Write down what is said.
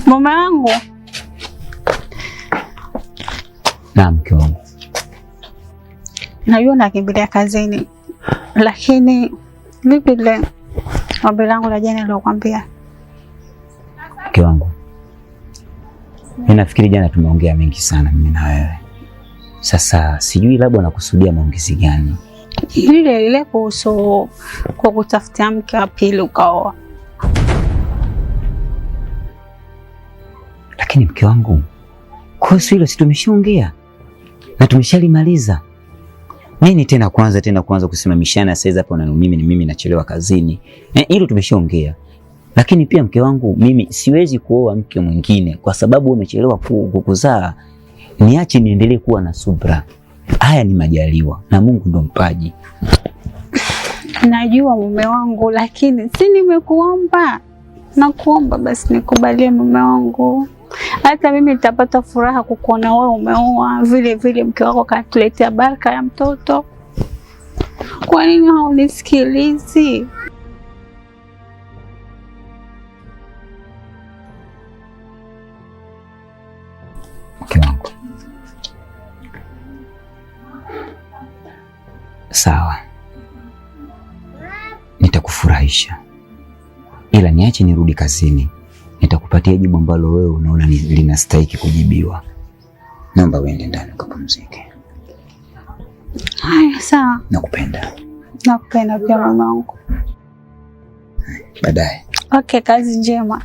Mume wangu. Na mke wangu. Najua nakimbilia kazini. Lakini vipi leo? Ombi langu la jana nilokuambia. Mke wangu. Mimi nafikiri jana tumeongea mengi sana mimi na wewe. Sasa sijui labda unakusudia maongezi gani? Ile kuhusu kwa kutafutia mke wa pili ukaoa. Lakini mke wangu, kuhusu hilo si tumeshaongea na tumeshalimaliza. Nini tena kuanza kusimamishana sasa hapa na mimi nachelewa kazini. Hilo tumeshaongea. Lakini pia mke wangu, mimi siwezi kuoa mke mwingine kwa sababu umechelewa kukuzaa. Niache niendelee kuwa na subra. Haya ni majaliwa na Mungu ndo mpaji. Najua mume wangu, lakini si nimekuomba. Nakuomba basi nikubalie mume wangu. Hata mimi nitapata furaha kukuona wewe umeoa, vile vile mke wako katuletea baraka ya mtoto. Kwa nini haunisikilizi? Mke wangu. Sawa. Nitakufurahisha. Ila niache nirudi kazini. Nitakupatia jibu ambalo wewe unaona linastahili kujibiwa. Naomba uende ndani ukapumzike. Haya, sawa. Nakupenda. Nakupenda pia mama wangu. Baadaye. Okay, kazi njema.